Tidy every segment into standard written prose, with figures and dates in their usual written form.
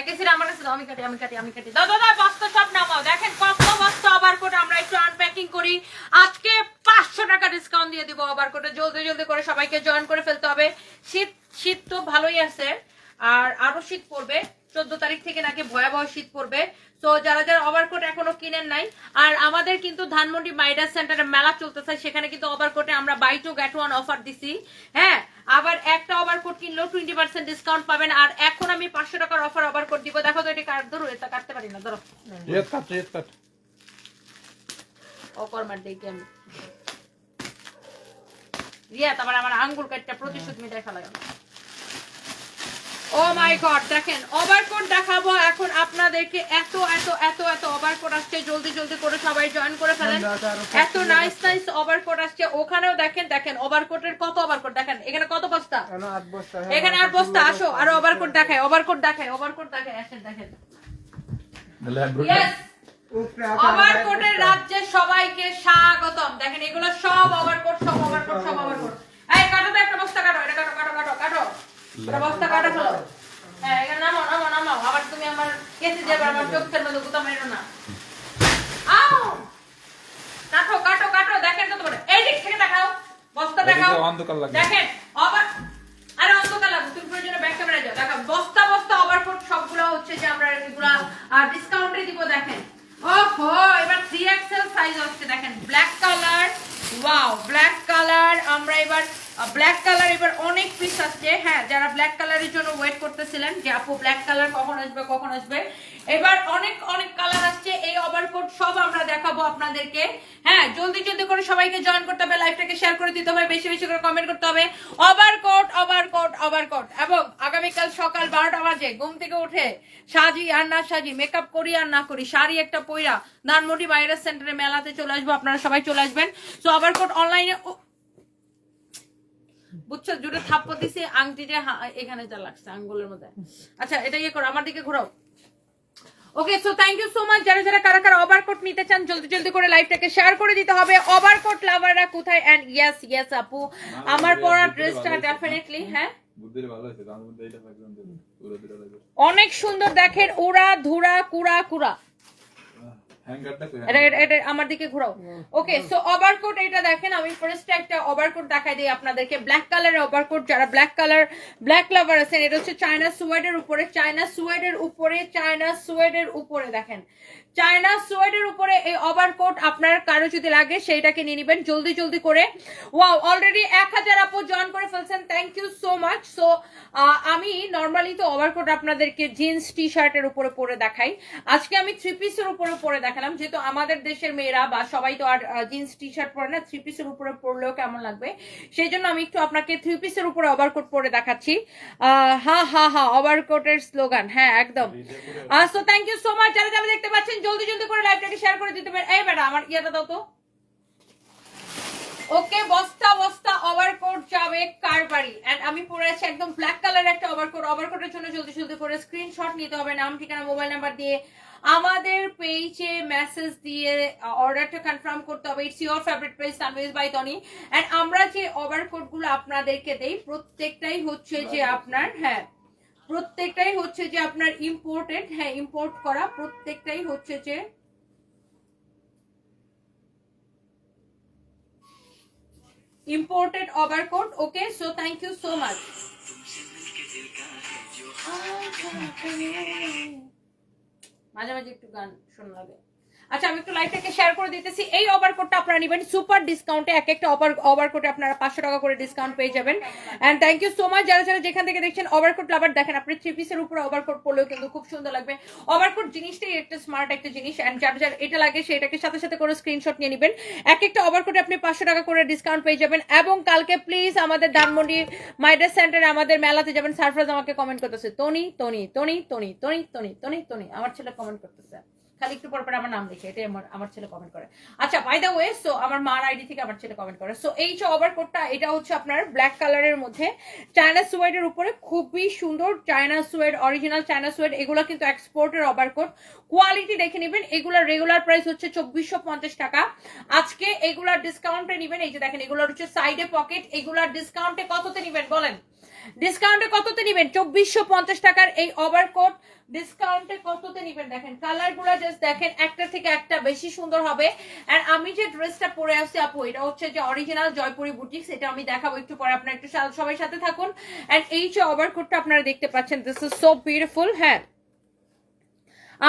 একেসিরা আমার কাছে দাও, আমি কাটি দাও দাও দাও, বস্তা সব নামাও। দেখেন কত বস্তা ওভারকোট, আমরা একটু আনপ্যাকিং করি। আজকে 500 টাকা ডিসকাউন্ট দিয়ে দিব ওভারকোটে। জলদি জলদি করে সবাইকে জয়েন করে ফেলতে হবে। শীত শীত তো ভালোই আছে, আর আরো শীত পড়বে। 14 তারিখ থেকে নাকি ভয়াবহ শীত পড়বে। তো যারা যারা ওভারকোট এখনো কিনেন নাই, আর আমাদের কিন্তু ধানমন্ডি মাইডাস সেন্টারে মেলা চলতেছে, সেখানে কিন্তু ওভারকোটে আমরা buy two get one offer দিছি। হ্যাঁ, আবার একটা ওভারকোট কিনলেও 20% ডিসকাউন্ট পাবেন। আর এখন আমি 500 টাকার অফার ওভারকোট দিব। দেখো তো এটা কাট, ধরো এটা কাটতে পারি না, ধরো কাট অকর মার দেখি আমি রিয়া, তারপর আমার আঙ্গুল কাটটা প্রতিশোধ মিটাই ফেলায়। ও মাই গড, দেখেন ওভারকোট দেখাবো এখন আপনাদেরকে। এত এত এত এত ওভারকোট আসছে, জলদি জলদি করে সবাই জয়েন করে ফেলেন। এত নাইস নাইস ওভারকোট আসছে। ওখানেও দেখেন, দেখেন ওভারকোটের কত ওভারকোট। দেখেন এখানে কত বস্তা, এখানে 8 বস্তা। আসো আরো ওভারকোট দেখায়, ওভারকোট দেখায়, ওভারকোট দেখায়। আসেন দেখেন, ইয়েস, ওভারকোটের রাজ্যে সবাইকে স্বাগতম। দেখেন এগুলো সব ওভারকোট, সব ওভারকোট, সব ওভারকোট। এই কাটো তো একটা বস্তা, কাটো এটা, কাটো কাটো কাটো কাটো, একটা বস্তা কাটো ফেলো। হ্যাঁ, এখানে নামাও নামাও নামাও। আবার তুমি আমার কেসে যাবে, আমার চোখের মধ্যে গুতা মেরো না। আও, কাটো কাটো কাটো। দেখেন কত বড়, এই দিক থেকে দেখাও, বস্তা দেখাও। দেখেন আবার, আরে অন্ধকার লাগবে, তুমি প্রয়োজনে ব্যাক ক্যামেরা যাও। দেখো বস্তা বস্তা ওভারকোট সবগুলো হচ্ছে যে আমরা এগুলা ডিসকাউন্টে দিব। দেখেন ওহো, এবার 3XL সাইজ হচ্ছে। দেখেন black colour, wow black colour. আমরা এবার ব্ল্যাক কালার এবার অনেক পিস আসছে। হ্যাঁ, যারা ব্ল্যাক কালারের জন্য ওয়েট করতেছিলেন যে আপু ব্ল্যাক কালার কখন আসবে কখন আসবে, এবার অনেক অনেক কালার আসছে। এই ওভারকোট সব আমরা দেখাবো আপনাদেরকে। হ্যাঁ, জলদি জলদি করে সবাইকে জয়েন করতে হবে, লাইভটাকে শেয়ার করে দিতে হবে, বেশি বেশি করে কমেন্ট করতে হবে। Overcoat overcoat overcoat. এবং আগামীকাল সকাল 12টা বাজে ঘুম থেকে উঠে সাজি আর না সাজি, মেকআপ করি আর না করি, শাড়ি একটা পইরা ধানমন্ডি মাইরাস সেন্টারে মেলাতে চলে আসবো। আপনারা সবাই চলে আসবেন। তো ওভারকোট অনলাইনে, বুঝছো, জুড়ে থাপ্পড় দিছি আংটি যে এখানে যা লাগছে আঙ্গুলের মধ্যে। আচ্ছা, এটা ইয়ে করো, আমার দিকে ঘোরাও। Okay, so thank you so much. যারা যারা কারা কারা ওভারকোট নিতে চান জলদি জলদি করে লাইভটাকে শেয়ার করে দিতে হবে। ওভারকোট লাভাররা কোথায়? এন্ড ইয়েস ইয়েস আপু, আমার পরা ড্রেসটা ডেফিনেটলি, হ্যাঁ অনেক সুন্দর। দেখেন উড়া ধুরা কুড়া কুড়া, এটা আমার দিকে ঘোরাও। ওকে, সো ওভারকোট এটা দেখেন। আমি ফার্স্টে একটা ওভারকোট দেখাই দিই আপনাদেরকে, ব্ল্যাক কালারের ওভারকোট। যারা ব্ল্যাক কালার ব্ল্যাক লাভার আছেন, এটা হচ্ছে চায়না সুয়েডের উপরে, চায়না সুয়েডের উপরে, চায়না সুয়েডের উপরে। দেখেন চায়না সুয়েডের উপরে এই ওভারকোট। আপনার কারো যদি লাগে সেইটাকে নিয়ে নেবেন জলদি জলদি করে। ওয়াও, অলরেডি 1000 আপু জয়েন করে ফেলছেন, thank you so much. So আমি নর্মালি তো ওভারকোট আপনাদেরকে জিন্স টি শার্টের উপরে পরে দেখাই, আজকে আমি 3 পিসের উপরে পরে দেখালাম। যেহেতু আমাদের দেশের মেয়েরা বা সবাই তো আর জিন্স টি শার্ট পরে না, 3 পিসের উপরে পরলেও কেমন লাগবে, সেই জন্য আমি একটু আপনাকে 3 পিসের উপরে ওভারকোট পরে দেখাচ্ছি। হ্যাঁ হ্যাঁ হ্যাঁ, ওভারকোটের স্লোগান, হ্যাঁ একদম। So thank you so much. যারা যারা দেখতে পাচ্ছেন জলদি জলদি করে লাইভটাকে শেয়ার করে দিতে পারেন। এই বেটা আমার ইয়াটা দাও তো। ওকে, বস্তা বস্তা ওভারকোট যাবে কারবারি। এন্ড আমি পরে আছি একদম ব্ল্যাক কালার একটা ওভারকোট। ওভারকোটের জন্য জলদি জলদি করে স্ক্রিনশট নিতে হবে, নাম ঠিকানা মোবাইল নাম্বার দিয়ে আমাদের পেজে মেসেজ দিয়ে অর্ডারটা কনফার্ম করতে হবে। It's your favourite page Tanvir by Toni. And আমরা যে ওভারকোট গুলো আপনাদেরকে দেই প্রত্যেকটাই হচ্ছে যে আপনার, হ্যাঁ প্রত্যেকটাই হচ্ছে যে আপনার ইম্পোর্টেড, হ্যাঁ ইম্পোর্ট করা, প্রত্যেকটাই হচ্ছে যে imported overcoat. Okay, so thank you so much. মাঝে মাঝে একটু গান শোনা লাগে। আচ্ছা, আমি একটু লাইভটাকে শেয়ার করে দিতেছি। এই ওভারকোটটা আপনারা নেবেন সুপার ডিসকাউন্টে। এক একটা ওভারকোটে আপনারা 500 টাকা করে ডিসকাউন্ট পেয়ে যাবেন। And thank you so much যারা যারা যেখান থেকে দেখছেন। ওভারকোট লাভার দেখেন, আপনি 3 পিসের উপরে ওভারকোট পরলেও কিন্তু খুব সুন্দর লাগবে। ওভারকোট জিনিসটাই একটা স্মার্ট একটা জিনিস। এন্ড যার যার এটা লাগে সেটাকে সাথে সাথে করে স্ক্রিনশট নিয়ে নেবেন। এক একটা ওভারকোটে আপনি 500 টাকা করে ডিসকাউন্ট পেয়ে যাবেন। এবং কালকে প্লিজ আমাদের ধানমন্ডি মাইডাস সেন্টারে আমাদের মেলাতে যাবেন। সারফরাজ আমাকে কমেন্ট করতেছে, তনি তনি তনি তনি তনি তনি তনি তনি, আমার ছেলে কমেন্ট করতেছে, খালি একটু পর পর আমার নাম লিখে, এটাই আমার ছেলে কমেন্ট করে। আচ্ছা, বাই দ্য ওয়ে, সো আমার মার আইডি থেকে আমার ছেলে কমেন্ট করে। সো এই যে ওভারকোটটা, এটা হচ্ছে আপনার ব্ল্যাক কালারের মধ্যে চায়না সুয়েডের উপরে, খুবই সুন্দর China suede, original China suede. এগুলো কিন্তু এক্সপোর্টের ওভারকোট, কোয়ালিটি দেখে নেবেন। এগুলোর রেগুলার প্রাইস হচ্ছে 2450 টাকা। আজকে এগুলার ডিসকাউন্টে নেবেন। এই যে দেখেন, এগুলোর হচ্ছে সাইডে পকেট, এগুলার ডিসকাউন্টে কততে নেবেন বলেন? ডিসকাউন্টে কততে নেবেন? 2450 টাকার এই ওভারকোট ডিসকাউন্টে কততে নেবেন? দেখেন কালারগুলো জাস্ট দেখেন, একটা থেকে একটা বেশি সুন্দর হবে। এন্ড আমি যে ড্রেসটা পরে আসছি আপু, এটা হচ্ছে যে অরিজিনাল জয়পুরি বুটিক্স, এটা আমি দেখাবো একটু পরে, আপনারা একটু সবাই সাথে থাকুন। এন্ড এই যে ওভারকোটটা আপনারা দেখতে পাচ্ছেন, দিস ইজ সো বিউটিফুল। হ্যাঁ,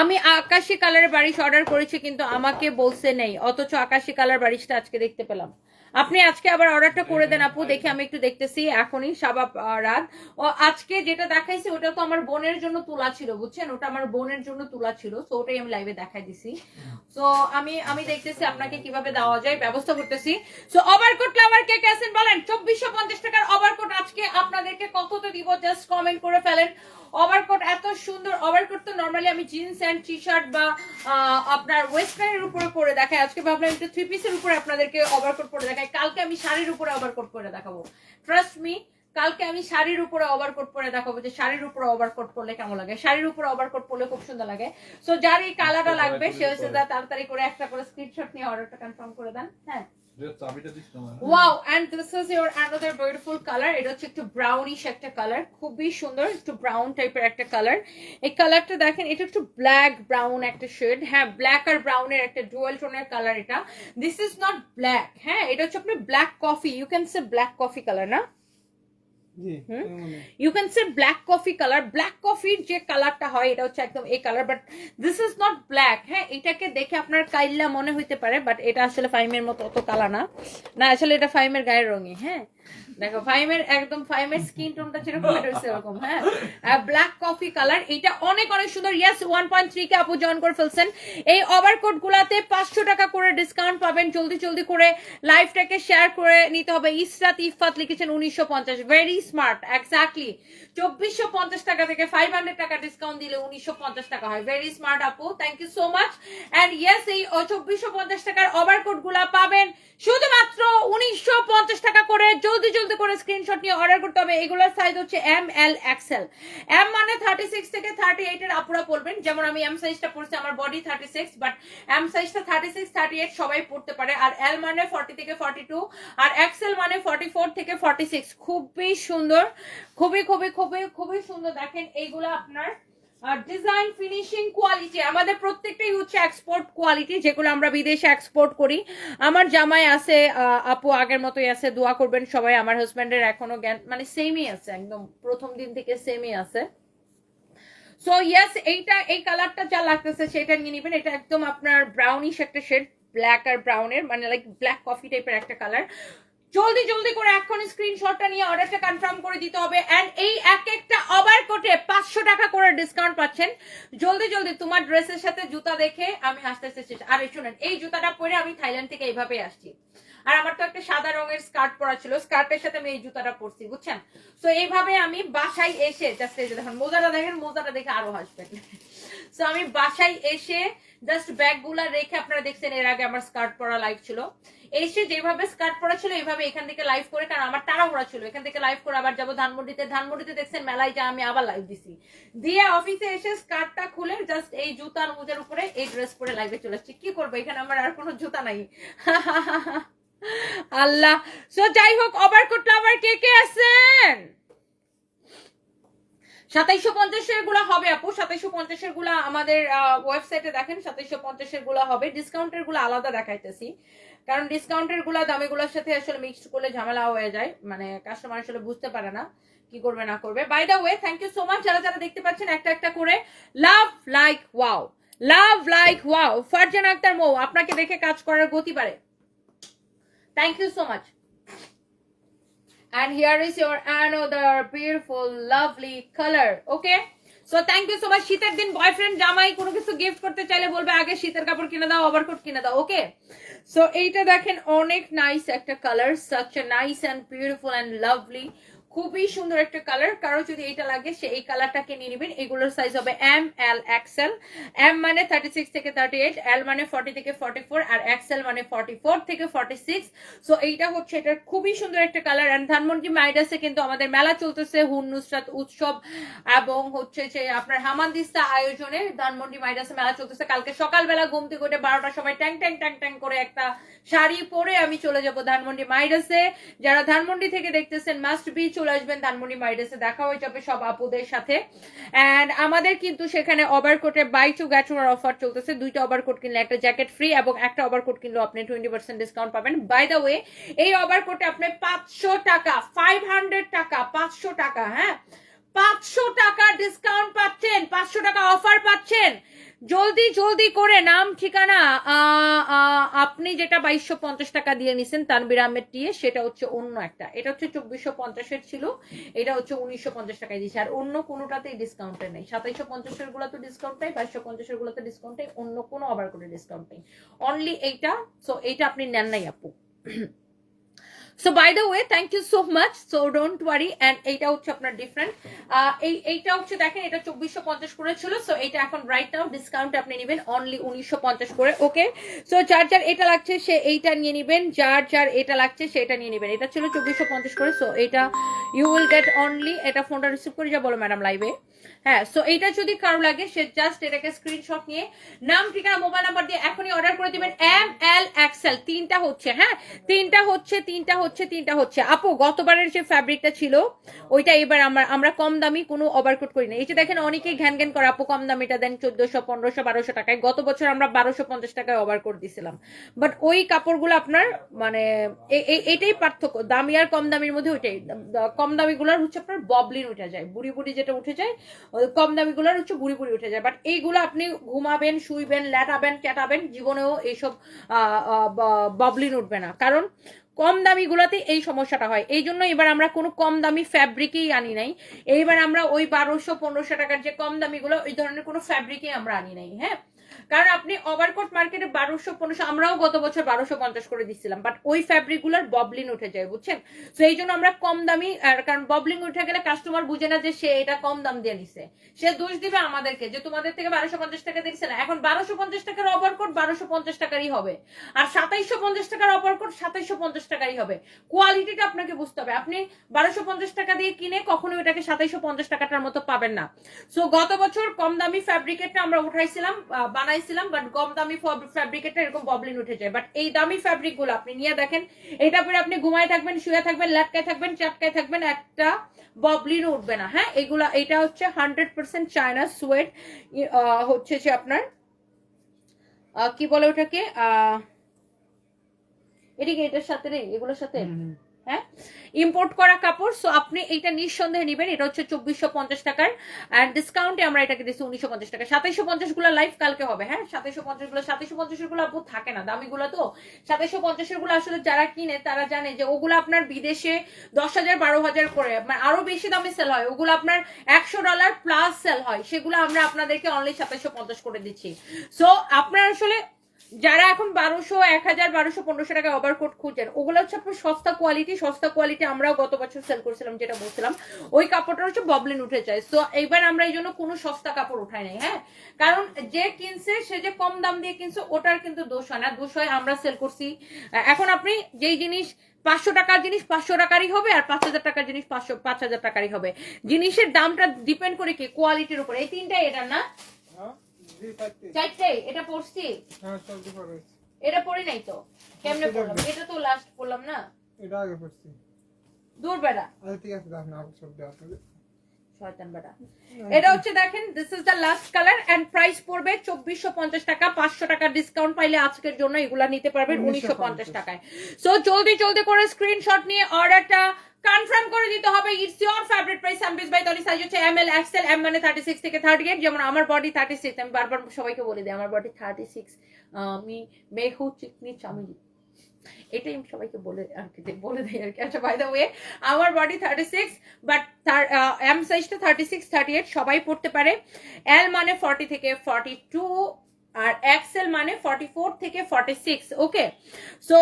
আমি আকাশি কালারের বারিশ অর্ডার করেছি কিন্তু আমাকে বলছে নেই, অথচ আকাশি কালার বারিশটা আজকে দেখতে পেলাম। আপনি আজকে আবার অর্ডারটা করে দেন আপু, দেখি আমি একটু দেখতেছি এখনই। শাবাব রাত, ও আজকে যেটা দেখাইছি ওটা তো আমার বোনের জন্য তোলা ছিল, বুঝছেন, ওটা আমার বোনের জন্য তোলা ছিল, তো ওটাই আমি লাইভে দেখাই দিছি। সো আমি দেখতেছি আপনাকে কিভাবে দেওয়া যায়, ব্যবস্থা করতেছি। সো ওভারকোট লাভার কে কে আছেন বলেন? 2450 টাকার ওভারকোট আজকে আপনাদেরকে কততে দিব, জাস্ট কমেন্ট করে ফেলেন। ওভারকোট এত সুন্দর ওভারকোট তো নরমালি আমি জিন্স এন্ড টি শার্ট বা আপনার ওয়েস্টার্নের উপরে পরে দেখাই, আজকে ভাবলাম একটু থ্রি পিসের উপরে আপনাদেরকে ওভারকোট পরে দেখাই। কালকে আমি শাড়ির উপরে ওভারকোট পরে দেখাবো, ট্রাস্ট মি, কালকে আমি শাড়ির উপরে ওভারকোট পরে দেখাবো যে শাড়ির উপরে ওভারকোট পরলে কেমন লাগে। শাড়ির উপরে ওভারকোট পরলে খুব সুন্দর লাগে। সো যার এই কালারটা লাগবে সে হচ্ছে তাড়াতাড়ি করে একটা করে স্ক্রিনশট নিয়ে অর্ডারটা কনফার্ম করে দেন। হ্যাঁ, wow, and this is your another beautiful colour. এটা হচ্ছে একটু ব্রাউনিশ একটা কালার, খুবই সুন্দর, একটু ব্রাউন টাইপের একটা কালার। এই কালারটা দেখেন, এটা একটু ব্ল্যাক ব্রাউন একটা শেড। হ্যাঁ, ব্ল্যাক আর ব্রাউনের একটা ডুয়াল টোনের কালার এটা। দিস ইজ নট ব্ল্যাক, হ্যাঁ, এটা হচ্ছে আপনার black coffee, you can say black coffee colour না, you can say black coffee colour. Black কফির যে কালারটা হয় এটা হচ্ছে একদম এই colour, but this is not black. হ্যাঁ, এটাকে দেখে আপনার কাইল্লা মনে হইতে পারে, বাট এটা আসলে ফাইমের মতো অত কালা না, না আসলে এটা ফাইমের গায়ের রঙই। হ্যাঁ, দেখো ফাইমের একদম ফাইমের স্কিন টোনটা যেরকম এটা হচ্ছে এরকম। হ্যাঁ, ব্ল্যাক কফি কালার, এটা অনেক অনেক সুন্দর। ইয়েস, 1.3 কে আপু জয়েন করে ফেলছেন। এই ওভারকোট গুলাতে 500 টাকা করে ডিসকাউন্ট পাবেন। জলদি জলদি করে লাইভটাকে শেয়ার করে নিতে হবে। ইসরাত ইফাত লিখেছেন 1950, ভেরি স্মার্ট, এক্স্যাক্টলি 2450 টাকা থেকে 500 টাকা ডিসকাউন্ট দিলে 1950 টাকা হয়। ভেরি স্মার্ট আপু, thank you so much. And yes, এই 2450 টাকার ওভারকোট গুলা পাবেন শুধুমাত্র 1950 টাকা করে। জলদি জলদি করে স্ক্রিনশট নিয়ে অর্ডার করতে হবে। এগুলোর সাইজ হচ্ছে এম, এল, এক্সেল। এম মানে 36 থেকে 38 এর আপুরা পড়বেন, যেমন আমি এম সাইজটা পড়ছি, আমার বডি 36, বাট এম সাইজটা 36 38 সবাই পড়তে পারে। আর এল মানে 40 থেকে 42, আর এক্সেল মানে 44 থেকে 46। খুবই সুন্দর, খুবই খুবই খুবই খুবই সুন্দর। দেখেন এইগুলো আপনার ডিজাইন, ফিনিশিং, কোয়ালিটি, আমাদের প্রত্যেকটাই হচ্ছে এক্সপোর্ট কোয়ালিটি, যেগুলো আমরা বিদেশে এক্সপোর্ট করি। আমার জামাই আছে আপু, আগের মতোই আছে, দোয়া করবেন সবাই। আমার হাজবেন্ডের এখনো জ্ঞান মানে সেমই আছে, একদম প্রথম দিন থেকে সেমই আছে। সো ইয়েস, এইটা এই কালারটা যা লাগতেছে সেটা নিয়ে নেবেন। এটা একদম আপনার ব্রাউনিশ একটা শেড, ব্ল্যাক আর ব্রাউনের, মানে লাইক ব্ল্যাক কফি টাইপের একটা কালার। জলদি জলদি করে এখন স্ক্রিনশটটা নিয়ে অর্ডারটা কনফার্ম করে দিতে হবে। এন্ড এই এক একটা ওভারকোটে 500 টাকা করে ডিসকাউন্ট পাচ্ছেন। জলদি জলদি, তোমার ড্রেসের সাথে জুতা দেখে আমি হাসতে হাসতে। আর শুনেন, এই জুতাটা পরে আমি থাইল্যান্ড থেকে এইভাবে আসছি, আর আমার তো একটা সাদা রঙের স্কার্ট পরা ছিল, স্কার্টের সাথে আমি এই জুতাটা পরছি, বুঝছেন। তো এইভাবে আমি বাসায় এসে জাস্ট এই যে দেখেন মোজাটা দেখেন, মোজাটা দেখে আরো হাসবেন। সো আমি বাসায় এসে জাস্ট ব্যাগ গুলা রেখে, আপনারা দেখছেন এর আগে আমার স্কার্ট পরা লাইভ ছিল, এসে যেভাবে স্কার্ট পরা ছিল এইভাবে এখান থেকে লাইভ করে, কারণ আমার তাড়াহুড়া ছিল, এখান থেকে লাইভ করে আবার যাবো ধানমন্ডিতে দেখছেন মেলায় যা আমি আবার লাইভ দিছি, দিয়ে অফিসে এসে স্কার্টটা খুলে জাস্ট এই জুতার মোজার উপরে এই ড্রেস পরে লাইভে চলে আসছি। কি করবো, এখানে আমার আর কোনো জুতা নাই। আল্লাহ। সো যাই হোক, ওভারকোট লাভার কে কে আছেন? 2750 এর গুলা হবে আপু, 2750 এর গুলা আমাদের ওয়েবসাইটে দেখেন, 2750 এর গুলা হবে। ডিসকাউন্টের গুলা আলাদা দেখাইতেছি, কারণ ডিসকাউন্টের গুলা দামেগুলোর সাথে আসলে মিক্সড করলে ঝামেলা হয়ে যায়, মানে কাস্টমার আসলে বুঝতে পারে না কি করবে না করবে। By the way, thank you so much যারা যারা দেখতে পাচ্ছেন একটা একটা করে। Love like wow, love like wow. Farzana Akhter Mou, আপনাকে দেখে কাজ করার গতি বাড়ে। Thank you so much. And here is your another beautiful, lovely color. Okay? So thank you so much. শীতের দিন বয়ফ্রেন্ড জামাই কোনো কিছু গিফট করতে চাইলে বলবে আগে শীতের কাপড় কিনে দাও, ওভারকোট কিনে দাও। ওকে? সো এইটা দেখেন অনেক নাইস একটা colour, such a nice and beautiful and lovely, খুবই সুন্দর একটা কালার। কারো যদি এইটা লাগে সে এই কালারটাকে নিয়ে নেবেন। এগুলোর সাইজ হবে এম, এল, এক্সেল। এম মানে 36 থেকে 38, এল মানে 40 থেকে 44, আর এক্সেল মানে 44 থেকে 46। সো এইটা হচ্ছে এটা খুবই সুন্দর একটা কালার। এন্ড ধানমন্ডি মাইডাসে কিন্তু আমাদের মেলা চলতেছে, হুন নুসরাত উৎসব এবং হচ্ছে যে আপনার হামানদিস্তা আয়োজনে ধানমন্ডি মাইডাসে মেলা চলতেছে। কালকে সকালবেলা ঘুম থেকে উঠে 12টার সময় ট্যাং ট্যাং ট্যাং ট্যাং করে একটা শাড়ি পরে আমি চলে যাব ধানমন্ডি মাইডাসে। যারা ধানমন্ডি থেকে দেখতেছেন মাস্ট বি চলে আসবেন ধানমন্ডি মাইডাসে, দেখা হয়ে যাবে সব আপুদের সাথে। এন্ড আমাদের কিন্তু সেখানে ওভারকোটে buy two get one offer চলতেছে, 2টা ওভারকোট কিনলে একটা জ্যাকেট ফ্রি এবং একটা ওভারকোট কিনলে আপনি 20% ডিসকাউন্ট পাবেন। বাই দ্য ওয়ে এই ওভারকোটে আপনি 500 টাকা, 500 টাকা, 500 টাকা, হ্যাঁ 500 টাকা ডিসকাউন্ট পাচ্ছেন, 500 টাকা অফার পাচ্ছেন। জলদি জলদি করে নাম ঠিকানা, আপনি যেটা 2250 টাকা দিয়ে নিছেন তানবীর আহমেদ টিয়ে, সেটা হচ্ছে অন্য একটা, এটা হচ্ছে 2450 ছিল, এটা হচ্ছে 1950 টাকায় দিচ্ছে। আর অন্য কোনোটাতেই ডিসকাউন্টে নেই, 2750 এর গুলো তো ডিসকাউন্ট নেই, 2250 এর গুলো তো ডিসকাউন্ট নেই, অন্য কোনো আবার করে ডিসকাউন্ট নেই, অনলি এইটা। সো এইটা আপনি নেন নাই আপু। So by the way, thank you so much, so don't worry। and এইটা হচ্ছে আপনার ডিফারেন্ট, এইটা হচ্ছে দেখেন এটা 2450 করে ছিল, সো এটা এখন রাইট নাও ডিসকাউন্ট আপনি নেবেন অনলি 1950 করে। ওকে, সো যার যার এটা লাগছে সে এইটা নিয়ে নেবেন, যার যার এটা লাগছে সেটা নিয়ে নেবেন। এটা ছিল 2450 করে, সো এটা ইউ উইল গেট অনলি, এটা ফোনটা রিসিভ করে যা বলো ম্যাডাম লাইভে। হ্যাঁ, সো এইটা যদি কারো লাগে সে জাস্ট এটাকে স্ক্রিনশট নিয়ে নাম ঠিকানা মোবাইল নাম্বার দিয়ে এখনই অর্ডার করে দিবেন। এম এল এক্সেল তিনটা হচ্ছে, হ্যাঁ তিনটা হচ্ছে। আপু গতবারের যে ফ্যাব্রিকটা ছিল ওইটা এবার আমরা কম দামি কোনো ওভারকোট করি না। এই যে দেখেন অনেকেই ঘ্যান ঘ্যান করে আপু কম দামিটা দেন 1400 1500 1200 টাকায়, গত বছর আমরা 1250 টাকায় ওভারকোট দিছিলাম, বাট ওই কাপড়গুলো আপনার মানে এটাই পার্থক্য, দামি আর কম দামির মধ্যে ওইটাই। কম দামিগুলোর হচ্ছে আপনার ববলিন উঠে যায়, বুড়ি বুড়ি যেটা উঠে যায়, কম দামিগুলোর হচ্ছে বুড়ি বুড়ি উঠে যায়, বাট এইগুলো আপনি ঘুমাবেন শুইবেন ল্যাটাবেন ক্যাটাবেন জীবনেও এইসব ববলিন উঠবে না, কারণ কম দামি গুলাতে এই সমস্যাটা হয়। এই জন্য এবার আমরা কোনো কম দামি ফ্যাব্রিকই আনি নাই, এইবার আমরা ওই 1200-1500 টাকার যে কম দামি গুলো ওই ধরনের কোনো ফ্যাব্রিকই আমরা আনি নাই। হ্যাঁ, কারণ আপনি ওভারকোট মার্কেটে 1200-1500, আমরাও গত বছর 1250 করে দিচ্ছিলাম, বাট ওই ফ্যাব্রিক গুলোর ববলিন উঠে যায়, বুঝছেন? তো এই জন্য আমরা কম দামি, কারণ ববলিং উঠে গেলে কাস্টমার বুঝে না যে সে এটা কম দাম দিয়ে নিছে, সে দোষ দিবে আমাদেরকে যে তোমাদের থেকে 1250 টাকা দিচ্ছে না। এখন 1250 টাকার ওভারকোট 1250 টাকারই হবে, আর 2750 টাকার ওভারকোট 2750 টাকারই হবে। কোয়ালিটিটা আপনাকে বুঝতে হবে, আপনি 1250 টাকা দিয়ে কিনে কখনো এটাকে 2750 টাকাটার মতো পাবেন না। সো গত বছর কম দামি ফ্যাব্রিকেটটা আমরা উঠাইছিলাম, বানাইছিলাম, বাট কম দামি ফ্যাব্রিকেটটা এরকম ববলিন উঠে যায়। বাট এই দামি ফ্যাব্রিক গুলো আপনি নিয়ে দেখেন, এটা পরে আপনি ঘুমায় থাকবেন শুয়ে থাকবেন ল্যাটকায় থাকবেন চাটকায় থাকবেন, একটা ববলিন উঠবে না। হ্যাঁ, এগুলা এটা হচ্ছে 100% চায়না সুয়েট, হচ্ছে যে আপনার কি বলে ওটাকে এদিকে এটার সাথে নেই, এগুলোর সাথে হ্যাঁ ইম্পোর্ট করা কাপড়। সো আপনি এইটা নিঃসন্দেহে নেবেন, এটা হচ্ছে 2450 টাকার, এন্ড ডিসকাউন্টে আমরা এটাকে দিচ্ছি 1950 টাকা। 2750 গুলো লাইভ কালকে হবে। হ্যাঁ, 2750 গুলো 2750 গুলো আপু থাকে না, দামি গুলো তো। 2750 গুলো আসলে যারা কিনে তারা জানে যে ওগুলো আপনার বিদেশে 10,000 12,000 করে, মানে আরো বেশি দামে সেল হয়, ওগুলো আপনার $100 প্লাস সেল হয়, সেগুলো আমরা আপনাদেরকে অনলি 2750 করে দিচ্ছি। সো আপনার আসলে যারা এখন 1200 1000 1200 1500 টাকা ওভারকোট খুঁজেন, ওগুলো হচ্ছে আপনার সস্তা কোয়ালিটি। আমরাও গত বছর সেল করছিলাম, যেটা বলছিলাম ওই কাপড়টা হচ্ছে ববলিন উঠে যায়। সো এইবার আমরা এই জন্য কোনো সস্তা কাপড় উঠাই নাই। হ্যাঁ, কারণ যে কিনছে সে যে কম দাম দিয়ে কিনছে ওটার কিন্তু দোষ হয় না, দোষ হয় আমরা সেল করছি। এখন আপনি যেই জিনিস 500 টাকার জিনিস 500 টাকারই হবে, আর 5000 টাকার জিনিস 5000 টাকারই হবে। জিনিসের দামটা ডিপেন্ড করে কি কোয়ালিটির উপর। এই তিনটাই এটা না চারটে, এটা পড়ছি, এটা পড়ি নাই তো, কেমনে পড়লাম? এটা তো লাস্ট পড়লাম না, এটা আগে পড়ছি। দূর বেড়া, আচ্ছা ঠিক আছে, আপনি আগে সব দেওয়া আছে। শয়তান বেড়া। এটা হচ্ছে দেখেন, this is the last colour and price পড়বে 2450 টাকা। 500 টাকা ডিসকাউন্ট পাইলে আজকের জন্য এগুলা নিতে পারবেন 1950 টাকায়। সো জলদি জলদি করে স্ক্রিনশট নিয়ে অর্ডারটা কনফার্ম করে দিতে হবে। ইটস ইওর ফেভারিট প্রাইস সানবিজ বাই তনি, সাইজ হচ্ছে এম এল এক্সেল, এম মানে 36 থেকে 38, যেমন আমার বডি 36। আমি বারবার সবাইকে বলে দিই আমার বডি 36, আমি মেহু চিকনি চামিলি, এটাই আমি সবাইকে বলে দেই আর কি। আচ্ছা, বাই দ্য ওয়ে আমার বডি 36, বাট এম সাইজটা 36 38 সবাই পড়তে পারে। এল মানে 40 থেকে 42, আর এক্সেল মানে 44 থেকে 46। ওকে, সো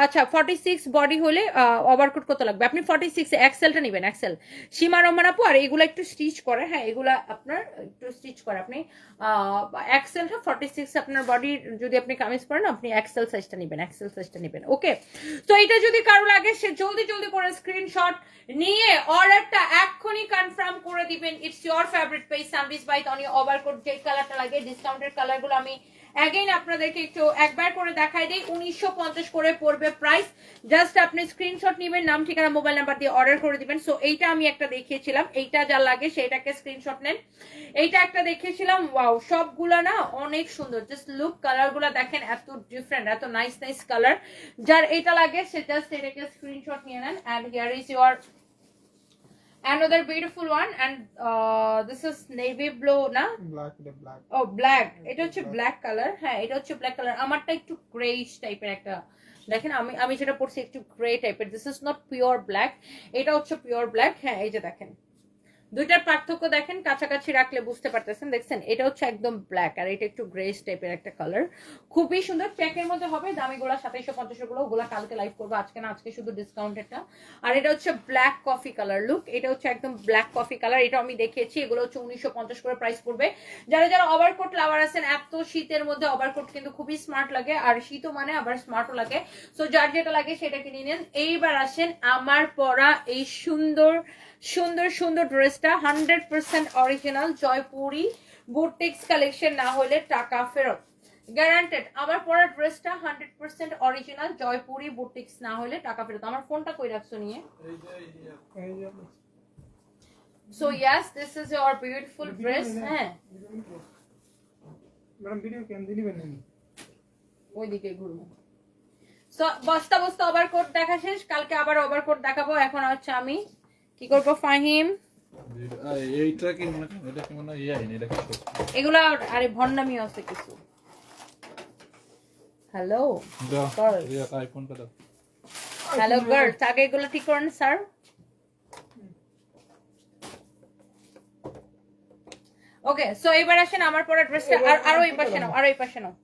আচ্ছা 46 বডি হলে ওভারকোট কত লাগবে? আপনি 46 এক্সেলটা নেবেন, এক্সেল সীমা রহমান আপু। আর এগুলো একটু স্টিচ করে, হ্যাঁ এগুলা আপনার একটু স্টিচ করে। আপনি এক্সেলটা 46 আপনার বডি যদি আপনি কামিজ পরেন আপনি এক্সেল সাইজটা নেবেন। ওকে, তো এটা যদি কারো লাগে সে জলদি জলদি করে স্ক্রিনশট নিয়ে অর্ডারটা এক্ষুনি কনফার্ম করে দিবেন। ইটস ইওর ফেভারিট পেজ সানবিজ বাই তনি। ওভারকোট যে কালারটা লাগে, ডিসকাউন্টের কালারগুলো আমি অ্যাগেইন আপনাদেরকে একটু একবার করে দেখাই দিই, 1950 করে পড়বে প্রাইস। জাস্ট আপনি স্ক্রিনশট নেবেন, নাম ঠিকানা মোবাইল নাম্বার দিয়ে অর্ডার করে দিবেন। সো এইটা আমি একটা দেখিয়েছিলাম, এইটা যা লাগে সেটাকে স্ক্রিনশট নেন। এইটা একটা দেখিয়েছিলাম, ওয়াও সবগুলা না অনেক সুন্দর, জাস্ট লুক, কালার গুলা দেখেন এত ডিফারেন্ট, এত নাইস নাইস কালার। যার এটা লাগে সে জাস্ট এটাকে স্ক্রিনশট নিয়ে নেন। And here is your another beautiful one, and this is navy blue না, ব্ল্যাক, এটা ব্ল্যাক। ও ব্ল্যাক, এটা হচ্ছে ব্ল্যাক কালার। হ্যাঁ এটা হচ্ছে ব্ল্যাক কালার, আমারটা একটু গ্রেইশ টাইপের একটা, দেখেন আমি যেটা পড়ছি একটু গ্রে টাইপের, this is not pure black, এটা হচ্ছে পিওর ব্ল্যাক। হ্যাঁ এই যে দেখেন দুইটার পার্থক্য দেখেন, কাছাকাছি রাখলে বুঝতে পারতেছেন, দেখছেন এটা হচ্ছে একদম ব্ল্যাক আর এটা একটু গ্রেস টাইপের একটা কালার, খুবই সুন্দর। প্যাকের মধ্যে হবে, দামি গুলা 2750 গুলো, ওগুলা কালকে লাইভ করবো, আজকে না, আজকে শুধু ডিসকাউন্টেডটা। আর এটা হচ্ছে ব্ল্যাক কফি কালার লুক, এটা হচ্ছে একদম ব্ল্যাক কফি কালার, এটা আমি দেখিয়েছি, এগুলো হচ্ছে 1950 করে প্রাইস পড়বে। যারা যারা ওভারকোট লাভার আছেন, এত শীতের মধ্যে ওভারকোট কিন্তু খুবই স্মার্ট লাগে, আর শীতও মানে আবার স্মার্টও লাগে, সো যার যেটা লাগে সেটা কিনে নেন। এইবার আসেন আমার পরা এই সুন্দর সুন্দর সুন্দর ড্রেসটা, 100% অরিজিনাল জয়পুরি বুটিক্স কালেকশন, না হলে টাকা ফেরত গ্যারান্টেড। আমার পরা ড্রেসটা 100% অরিজিনাল জয়পুরি বুটিক্স, না হলে টাকা ফেরত। আমার ফোনটা কই রাখছো নিয়ে? এই যে so yes, this is your beautiful dress. হ্যাঁ ম্যাডাম ভিডিও কেন দিবেন না? ওইদিকে ঘুরবো। সো বস্তা বস্তা ওভারকোট দেখা শেষ, কালকে আবার ওভারকোট দেখাবো। এখন হচ্ছে আমি কি করবো ফাহিম, এইটা কি মনে করেন, এটা কি মনে হয় ইয়াই না, এটা কি এগুলা আরে ভন্ডামি আছে কিছু। হ্যালো দাও Girls. ইয়া আইফোনটা দাও। হ্যালো গার্লস, আগে এগুলো ঠিক করেন স্যার। ওকে সো এবার আসেন আমার পরা ড্রেসটা, আর ওই পাশে নাও, আর ওই পাশে নাও।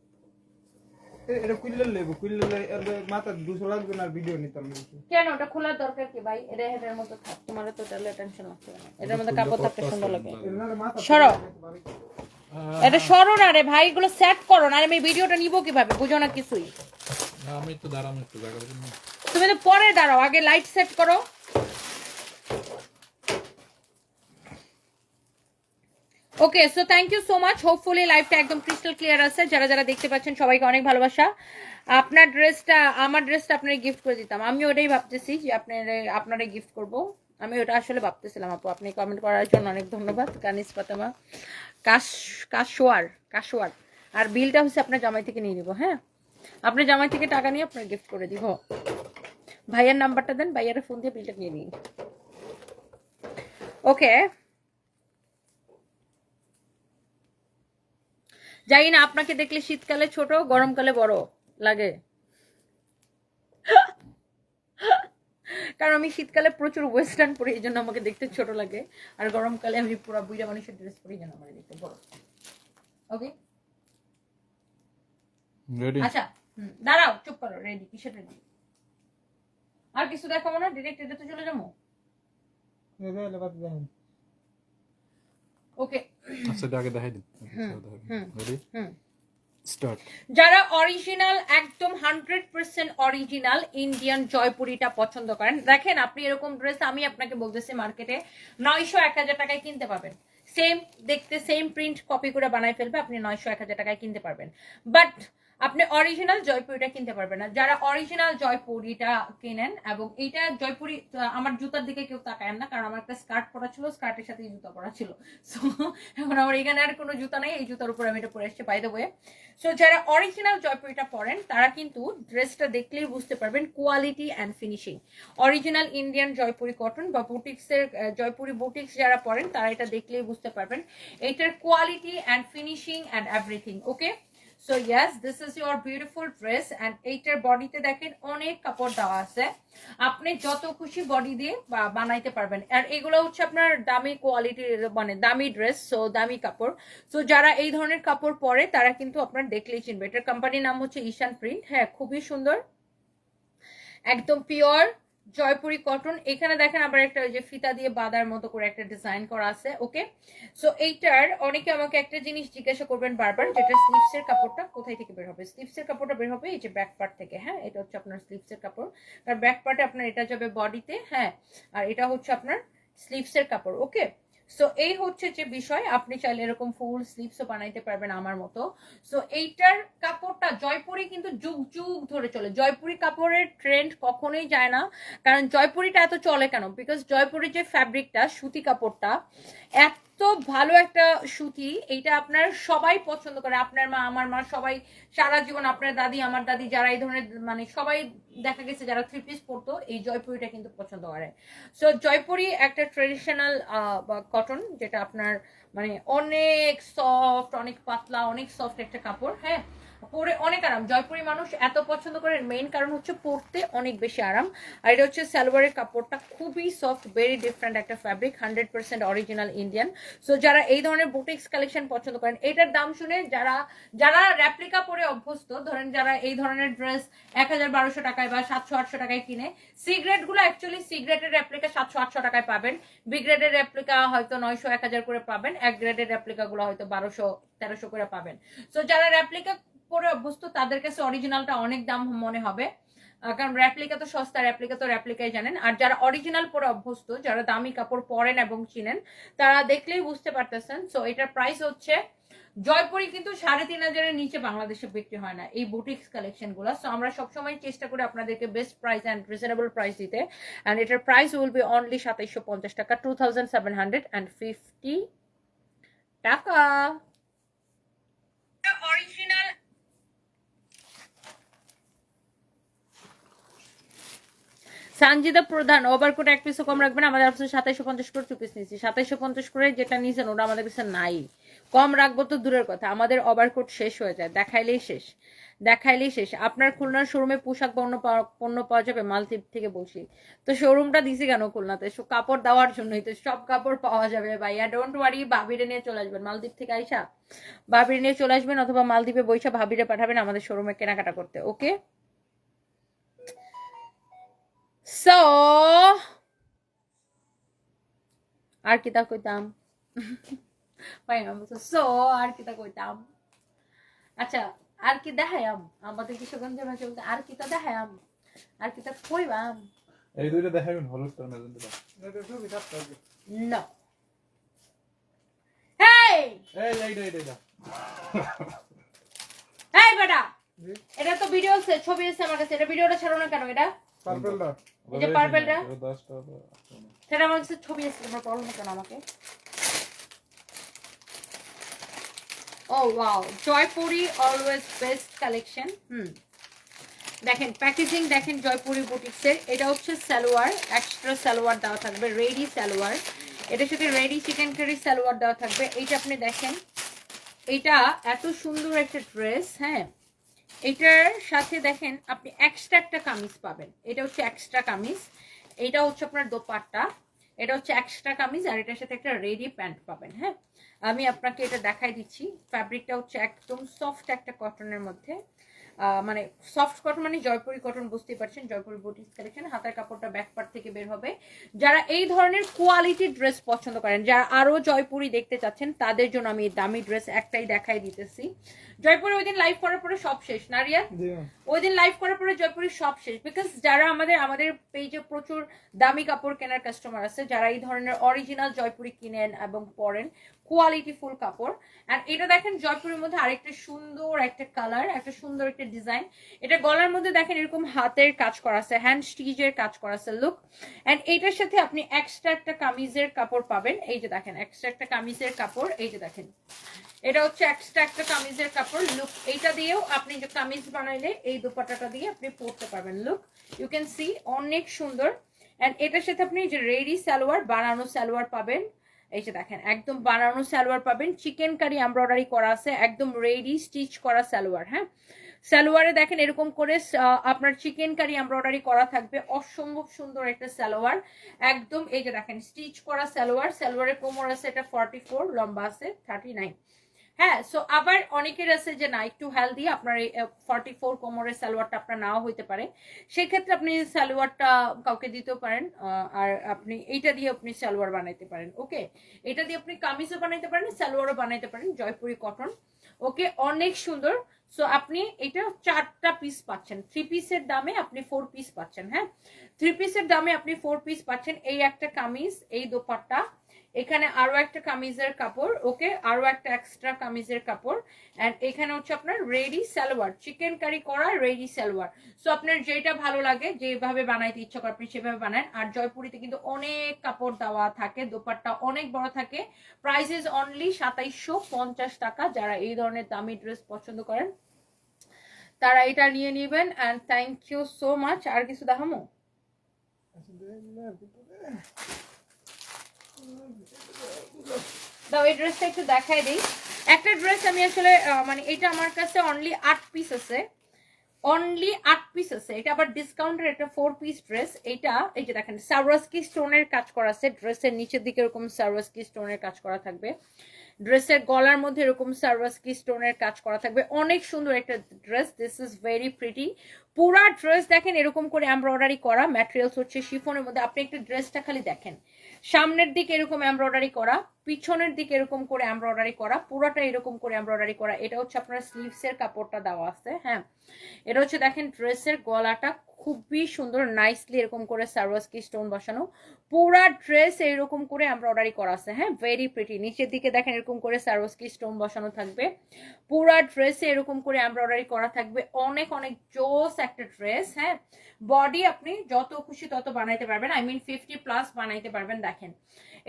এটা কুইল্লার লেবু, কুইল্লার এর মাথা 200 লাগবে না, ভিডিও নিতাম না। কেন ওটা খোলার দরকার কি ভাই? এটা হেডের মতো থাক, তোমার তো তাহলে টেনশন লাগছে না, এটার মধ্যে কাপড় থাকতে সুন্দর লাগে। এর মাথা সরো, এটা সরো না রে ভাই, এগুলো সেট করো না, আমি ভিডিওটা নিব কিভাবে, বুঝো না কিছুই। না আমি তো দাঁড়ানো একটু জায়গা দেবেন না। তুমি তো পরে দাঁড়াও, আগে লাইট সেট করো। Okay so thank you so much, hopefully লাইভটা একদম ক্রিস্টাল ক্লিয়ার আছে। যারা যারা দেখতে পাচ্ছেন সবাইকে অনেক ভালোবাসা। আপনার ড্রেসটা, আমার ড্রেসটা আপনারা গিফট করে দিতাম, আমি ওটাই ভাবতেছি যে আপনারা গিফট করব, আমি ওটা আসলে ভাবতেছিলাম। আপু আপনি কমেন্ট করার জন্য অনেক ধন্যবাদ। কানিস ফাতেমা কাশোয়ার। আর বিলটা হচ্ছে আপনার জামাই থেকে নিয়ে নিব। হ্যাঁ আপনার জামাই থেকে টাকা নিয়ে আপনার গিফট করে দিব। ভাইয়ার নাম্বারটা দেন, ভাইয়ার ফোন দিয়ে বিলটা নিয়ে নিন। ওকে জানি না আপনাকে দেখলে শীতকালে ছোট, গরমকালে বড় লাগে, কারণ আমি শীতকালে প্রচুর ওয়েস্টার্ন পরি, এই জন্য আমাকে দেখতে ছোট লাগে, আর গরমকালে আমি পুরো বুইড়া মানুষের ড্রেস পরি, যেন আমার দেখতে বড়। Okay ready? আচ্ছা দাঁড়াও, চুপ করো। রেডি? কিসের রেডি? আর কিছু দেখাবো না, ডিরেক্ট এটাতে চলে যাবো। এলে বাদ দেন। ওকে আচ্ছা আগে দেখাই দিন। Ready start. যারা অরিজিনাল একদম 100% অরিজিনাল ইন্ডিয়ান জয়পুরিটা পছন্দ করেন, দেখেন আপনি এরকম ড্রেস আমি আপনাকে বলতেছি মার্কেটে 900-1000 টাকায় কিনতে পাবেন, সেম দেখতে সেম প্রিন্ট কপি করে বানাই ফেলবে, আপনি 900-1000 টাকায় কিনতে পারবেন, বাট আপনি অরিজিনাল জয়পুরিটা কিনতে পারবেন না। যারা অরিজিনাল জয়পুরিটা কিনেন, এবং এইটা জয়পুরি, আমার জুতার দিকে কেউ তাকায় না, কারণ আমার একটা স্কার্ট পরা ছিল, স্কার্টের সাথে জুতা পরা ছিল, সো এখন আমার এখানে আর কোনো জুতা নেই, এই জুতার উপর আমি এটা পরে এসেছি বাই দ্য ওয়ে। সো যারা অরিজিনাল জয়পুরিটা পরেন তারা কিন্তু ড্রেসটা দেখলেই বুঝতে পারবেন quality and finishing. Original Indian Jaipuri cotton বা বুটিক্সের জয়পুরি বুটিক্স যারা পরেন তারা এটা দেখলেই বুঝতে পারবেন এটার quality and finishing and everything. Okay so yes, this is your beautiful dress, and এইটার বডিতে দেখেন অনেক কাপড় দেওয়া আছে, আপনি যত খুশি বডি দিয়ে বানাইতে পারবেন। আর এগুলো হচ্ছে আপনার দামি কোয়ালিটির, মানে দামি ড্রেস, সো দামি কাপড়। সো যারা এই ধরনের কাপড় পরে তারা কিন্তু আপনার দেখলেই চিনবে। এটার কোম্পানির নাম হচ্ছে ঈশান প্রিন্ট। হ্যাঁ খুবই সুন্দর, একদম পিওর জয়পুরি কটন। এখানে দেখেন আবার একটা ওই যে ফিতা দিয়ে বাঁধার মতো করে একটা ডিজাইন করা আছে। ওকে সো এইটার অনেকে আমাকে একটা জিনিস জিজ্ঞাসা করবেন বারবার, যেটা স্লিভসের কাপড়টা কোথায় থেকে বের হবে। স্লিভসের কাপড়টা বের হবে এই যে ব্যাক পার্ট থেকে। হ্যাঁ এটা হচ্ছে আপনার স্লিভসের কাপড়, আর ব্যাক পার্টে আপনার এটা যাবে বডিতে। হ্যাঁ আর এটা হচ্ছে আপনার স্লিভসের কাপড়। ওকে সো এই হচ্ছে যে বিষয়, আপনি চাইলে এরকম ফুল স্লিভসও বানাইতে পারবেন আমার মতো। সো এইটার কাপড়টা জয়পুরি কিন্তু যুগ যুগ ধরে চলে, জয়পুরি কাপড়ের ট্রেন্ড কখনোই যায় না। কারণ জয়পুরিটা এত চলে কেন, বিকজ জয়পুরির যে ফ্যাব্রিকটা, সুতি কাপড়টা এত ভালো একটা সুতি, এইটা আপনার সবাই পছন্দ করে, আপনার মা, আমার মা, সবাই সারা জীবন, আপনার দাদি, আমার দাদি, যারা এই ধরনের মানে সবাই দেখা গেছে যারা 3 পিস পরতো এই জয়পুরিটা কিন্তু পছন্দ করে। সো জয়পুরি একটা ট্রেডিশনাল কটন, যেটা আপনার মানে অনেক সফট, অনেক পাতলা, অনেক সফট একটা কাপড়। হ্যাঁ, পরে অনেক আরাম। জয়পুরি মানুষ এত পছন্দ করে, মেইন কারণ হচ্ছে পরতে অনেক বেশি আরাম। আর এটা হচ্ছে সালোয়ারের কাপড়টা খুবই সফট, ভেরি ডিফারেন্ট একটা ফ্যাব্রিক, 100% অরিজিনাল ইন্ডিয়ান। সো যারা এই ধরনের বুটিক্স কালেকশন পছন্দ করেন, এটার দাম শুনে যারা যারা রেপ্লিকা পরে অভ্যস্ত, ধরেন যারা এই ধরনের ড্রেস 1000-1200 টাকায় বা 700-800 টাকায় কিনে, সিগ্রেট গুলো অ্যাকচুয়ালি সিগ্রেটের রেপ্লিকা 700-800 টাকায় পাবেন, বি গ্রেডের রেপ্লিকা হয়তো 900-1000 করে পাবেন, এক গ্রেডের রেপ্লিকা গুলো হয়তো 1200-1300 করে পাবেন। সো যারা রেপ্লিকা পরে অভ্যস্ত তাদের কাছে অরিজিনালটা অনেক দাম মনে হবে, কারণ রেপ্লিকা তো সস্তা, রেপ্লিকা তো রেপ্লিকাই জানেন। আর যারা অরিজিনাল পরে অভ্যস্ত, যারা দামি কাপড় পরেন এবং চিনেন, তারা দেখলেই বুঝতে পারতেছেন। সো এটার প্রাইস হচ্ছে, জয়পুরি কিন্তু 3500-এর নিচে বাংলাদেশে বিক্রি হয় না এই বুটিক্স কালেকশন গুলো। সো আমরা সবসময় চেষ্টা করি আপনাদেরকে best price and reasonable price দিতে, অ্যান্ড এটার প্রাইস উইল বি অনলি 2750 টাকা, 2750 টাকা। অরিজিনাল সঞ্জিদা প্রধান, ওভারকোট এক পিসও কম রাখবেন, আমাদের কাছে 2750 করে 2 পিস নিয়েছি, 2750 করে যেটা নিয়েছেন ওটা আমাদের কাছে নাই। কম রাখবো তো দূরের কথা, আমাদের ওভারকোট শেষ হয়ে যায়, দেখাইলেই শেষ, দেখাইলেই শেষ। আপনার খুলনার শোরুমে পোশাক পণ্য পাওয়া যাবে, মালদ্বীপ থেকে বসি। তো শোরুমটা দিছি কেন খুলনাতে, কাপড় দেওয়ার জন্যই, তো সব কাপড় পাওয়া যাবে ভাইয়া, ডোন্ট ওয়ারি। ভাবিরে নিয়ে চলে আসবেন মালদ্বীপ থেকে আইসা, ভাবিরে নিয়ে চলে আসবেন, অথবা মালদ্বীপে বৈশা ভাবিরে পাঠাবেন আমাদের শোরুমে কেনাকাটা করতে, ওকে। সো আর কিতা কইতাম ভাই, সো আর কিতা কইতাম, আচ্ছা আর কি দেখায়াম আমাদের কিশোরগঞ্জের ভাষা বলতে, আর কিতা দেখায়াম, আর কিতা কইবাম, এই দুইটা দেখাবেন হলুদটা মেজেন্টাটা। এটা ছবি থাকতে হবে। না হেই এইটা হেই বেটা, জি, এটা তো ভিডিও আছে, ছবি আছে আমার কাছে, এটা ভিডিওটা ছাড়ো না কেন, এটা পার্পলটা এই যে পার্পলটা, 10টা সেটা আমার কাছে ছবি আছে, তোমরা বলো না কেন আমাকে। Oh wow, Jaipuri always best collection. দেখেন প্যাকেজিং দেখেন জয়পুরি বুটিক্সের, এটা হচ্ছে সালোয়ার, এক্সট্রা সালোয়ার দেওয়া থাকবে, রেডি সালোয়ার, এটার সাথে রেডি চিকেন কারি সালোয়ার দেওয়া থাকবে। এইটা আপনি দেখেন, এটা এত সুন্দর একটা ড্রেস। হ্যাঁ, এটার সাথে দেখেন আপনি এক্সট্রা একটা কামিজ পাবেন, এটা হচ্ছে এক্সট্রা কামিজ, এটা হচ্ছে আপনার দোপাট্টা, এটা হচ্ছে এক্সট্রা কামিজ, আর এটার সাথে একটা রেডি প্যান্ট পাবেন। হ্যাঁ, আমি আপনাকে এটা দেখাই দিচ্ছি, ফ্যাব্রিকটা হচ্ছে একদম সফট একটা কটনের মধ্যে, মানে সফট কটন মানে জয়পুরি কটন, বুঝতেই পারছেন, জয়পুরি বুটিক্স কালেকশন। হাতের কাপড়টা ব্যাক পার্ট থেকে বের হবে। যারা এই ধরনের কোয়ালিটি ড্রেস পছন্দ করেন, যারা আরো জয়পুরি দেখতে চাচ্ছেন, তাদের জন্য আমি দামি ড্রেস একটাই দেখাই দিতেছি। জয়পুরি ওই দিন লাইভ করার পরে সব শেষ না রিয়া, জি ওই দিন লাইভ করার পরে জয়পুরি সব শেষ, বিকজ যারা আমাদের পেজে প্রচুর দামি কাপড় কেনার কাস্টমার আছে, যারা এই ধরনের অরিজিনাল জয়পুরি কিনেন এবং পরেন, কোয়ালিটি ফুল কাপড়। আর এটা দেখেন জয়পুরের মধ্যে আরেকটা সুন্দর একটা কালার, একটা সুন্দর একটা ডিজাইন, এটা গলার মধ্যে দেখেন এরকম হাতের কাজ করা আছে, হ্যান্ড স্টিচের কাজ করা আছে, লুক। এন্ড এইটার সাথে আপনি এক্সট্রা একটা কামিজের কাপড় পাবেন, এই যে দেখেন এক্সট্রা একটা কামিজের কাপড়, এই যে দেখেন এটা হচ্ছে এক্সট্রা একটা কামিজের কাপড়, লুক। এইটা দিয়েও আপনি যে কামিজ বানাইলে এই দুপাট্টাটা দিয়ে আপনি পরতে পারবেন, লুক ইউ ক্যান সি, অনেক সুন্দর। এন্ড এটার সাথে আপনি যে রেডি সালোয়ার, বানানো সালোয়ার পাবেন, এই যে দেখেন একদম বানানো সালোয়ার পাবেন, চিকেন কারি এমব্রয়ডারি করা আছে, একদম রেডি স্টিচ করা সালোয়ার। হ্যাঁ, সালোয়ারে দেখেন এরকম করে আপনার চিকেন কারি এমব্রয়ডারি করা থাকবে, অসম্ভব সুন্দর একটা সালোয়ার, একদম এই যে দেখেন স্টিচ করা সালোয়ার। সালোয়ারের কোমর আছে এটা 44, লম্বা আছে 39। হ্যাঁ, সো আবার অনেকের আছে যে না একটু হেলদি, আপনার এই 44 কোমরের সালোয়ারটা আপনার নাও হইতে পারে, সেক্ষেত্রে আপনি সালোয়ারটা কাউকে দিতেও পারেন, আর আপনি এইটা দিয়ে আপনি সালোয়ার বানাইতে পারেন, ওকে। এটা দিয়ে আপনি কামিজও বানাইতে পারেন, সালোয়ারও বানাইতে পারেন, জয়পুরি কটন, ওকে, অনেক সুন্দর। সো আপনি এটা 4টা পিস পাচ্ছেন, 3 পিসের দামে আপনি 4 পিস পাচ্ছেন। হ্যাঁ, 3 পিসের দামে আপনি 4 পিস পাচ্ছেন, এই একটা কামিজ, এই দোপাট্টা, এখানে আরো একটা কামিজের কাপড়, ওকে, আরো একটা এক্সট্রা কামিজের কাপড়, এন্ড এখানে হচ্ছে আপনার রেডি সালোয়ার, চিকেন কারি করা রেডি সালোয়ার। সো আপনার যেটা ভালো লাগে, যেভাবে বানাইতে ইচ্ছা করে আপনি সেভাবে বানান। আর জয়পুরিতে কিন্তু অনেক কাপড় দেওয়া থাকে, দোপাট্টা অনেক বড় থাকে। প্রাইস ইজ অনলি 2750 টাকা। যারা এই ধরনের দামি ড্রেস পছন্দ করেন তারা এটা নিয়ে নেবেন। And thank you so much. আর কিছু দেখামো? দাও এই ড্রেসটা একটু দেখাই দিই। একটা ড্রেস আমি আসলে মানে এটা আমার কাছে অনলি 8 পিস আছে, অনলি 8 পিস আছে। এটা আবার ডিসকাউন্টের একটা 4 পিস ড্রেস। এটা এই যে দেখেন সারওয়াস্কি স্টোনের কাজ করা আছে, ড্রেসের নিচের দিকে এরকম সারওয়াস্কি স্টোনের কাজ করা থাকবে, ড্রেসের গলার মধ্যে এরকম সারওয়াস্কি স্টোনের কাজ করা থাকবে। অনেক সুন্দর একটা dress, this is very pretty. পুরা ড্রেস দেখেন এরকম করে এমব্রয়ডারি করা, ম্যাটেরিয়ালস হচ্ছে শিফনের মধ্যে। আপনি একটা ড্রেসটা খালি দেখেন, সামনের দিকে এরকম এমব্রয়ডারি করা, পিছনের দিকে এরকম করে এমব্রয়ডারি করা, পুরাটা এরকম করে এমব্রয়ডারি করা। এটা হচ্ছে আপনার স্লিভস এর কাপড়টা দেওয়া আছে। হ্যাঁ, এটা হচ্ছে দেখেন ড্রেসের গলাটা খুবই সুন্দর, নাইসলি এরকম করে সারওয়াস্কি স্টোন বসানো। পুরা ড্রেস এরকম করে এমব্রয়ডারি করা আছে। হ্যাঁ, ভেরি প্রিটি। নিচের দিকে দেখেন এরকম করে সারওয়াস্কি স্টোন বসানো থাকবে। পুরা ড্রেসে এরকম করে এমব্রয়ডারি করা থাকবে। অনেক অনেক জোস একটা ড্রেস। হ্যাঁ, বডি আপনি যত খুশি তত বানাইতে পারবেন, আই মিন 50+ বানাইতে পারবেন। দেখেন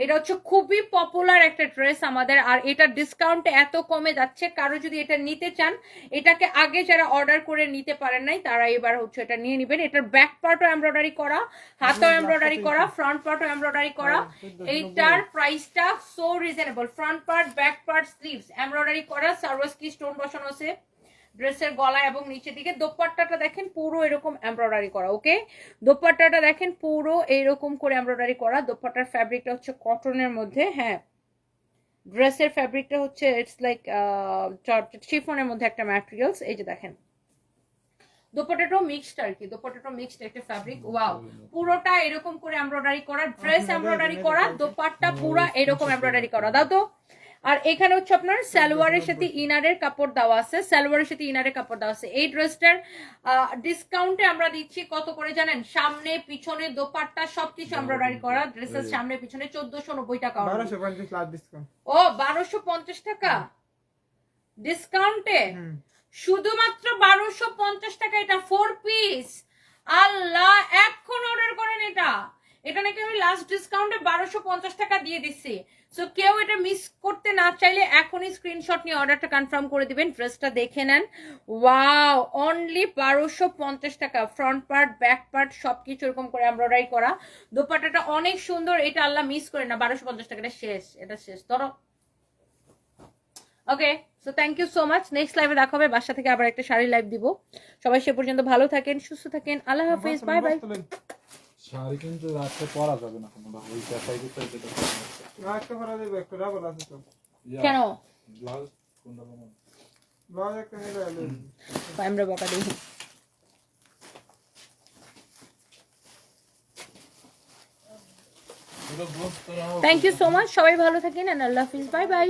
এটা হচ্ছে খুবই পপুলার একটা ড্রেস আমাদের, আর এটা ডিসকাউন্টে এত কমে যাচ্ছে। কারো যদি এটা নিতে চান, এটাকে আগে যারা অর্ডার করে নিতে পারেন নাই তারা এবার হচ্ছে এটা নিয়ে নেবেন। এটার ব্যাক পার্টও এমব্রয়ডারি করা, হাতও এমব্রয়ডারি করা, ফ্রন্ট পার্টও এমব্রয়ডারি করা। এইটার প্রাইসটা so reasonable. Front part, back part, sleeves embroidery করা, সারওয়াস্কি স্টোন বসানো আছে ড্রেসের গলা এবং নিচের দিকে। দোপাট্টাটা দেখেন পুরো এরকম এমব্রয়ডারি করা। ওকে, দোপাট্টাটা দেখেন পুরো এরকম করে এমব্রয়ডারি করা। দোপাট্টার ফ্যাব্রিকটা হচ্ছে কটনের মধ্যে। হ্যাঁ, ড্রেসের ফ্যাব্রিকটা হচ্ছে ইটস লাইক শিফনের মধ্যে একটা ম্যাটেরিয়ালস। এই যে দেখেন দোপাট্টাটাও মিক্সড আর কি, দোপাট্টাটাও মিক্সড একটা ফ্যাব্রিক। ওয়াও, পুরোটা এরকম করে এমব্রয়ডারি করা, ড্রেস এমব্রয়ডারি করা, দোপাট্টা পুরো এরকম এমব্রয়ডারি করা। দাও তো। আর এখানে হচ্ছে আপনার সালোয়ারের সাথে ইনারের কাপড় দেওয়া আছে, সালোয়ারের সাথে ইনারের কাপড় দেওয়া আছে। এই ড্রেসটার ডিসকাউন্টে আমরা দিচ্ছি কত করে জানেন? সামনে পিছনে দোপাট্টা সবকিছু এমব্রয়ডারি করা, ড্রেসের সামনে পিছনে 1490 টাকা। 1250 লাভ ডিসকাউন্ট। ও 1250 টাকা ডিসকাউন্টে, শুধুমাত্র 1250 টাকা। এটা 4 পিস। আল্লাহ, এখন অর্ডার করেন এটা। এটা নাকি আমি লাস্ট ডিসকাউন্টে 1250 টাকা দিয়ে দিচ্ছি। সো কেউ এটা মিস করতে না চাইলে এখনই স্ক্রিনশট নিয়ে অর্ডারটা কনফার্ম করে দিবেন। ড্রেসটা দেখে নেন। ওয়াও, অনলি 1250 টাকা। ফ্রন্ট পার্ট, ব্যাক পার্ট সবকিছু এরকম করে এমব্রয়ডারি করা। দোপাট্টাটা অনেক সুন্দর। এটা আল্লাহ মিস করে না, 1250 টাকা। এটা শেষ, এটা শেষ। ধরো। Okay, so thank you so much. Next লাইভে দেখা হবে। বাসা থেকে আবার একটা শাড়ি লাইভ দিব। সবাই সে পর্যন্ত ভালো থাকেন, সুস্থ থাকেন। আল্লাহ হাফেজ, বাই বাই। শাড়ি কিন্তু রাতে পরা যাবে না কোনো, ওই চাটাই করতে যেটা একটা পরা দেব, একটা রাগল আছে তো। কেন ব্লাউজ কোনটা বানাবো? ব্লাউজ একটা নিলে হলো। আমরা বকা দিই। Thank you so much. সবাই ভালো থাকেন। আল্লাহ হাফিজ, বাই বাই।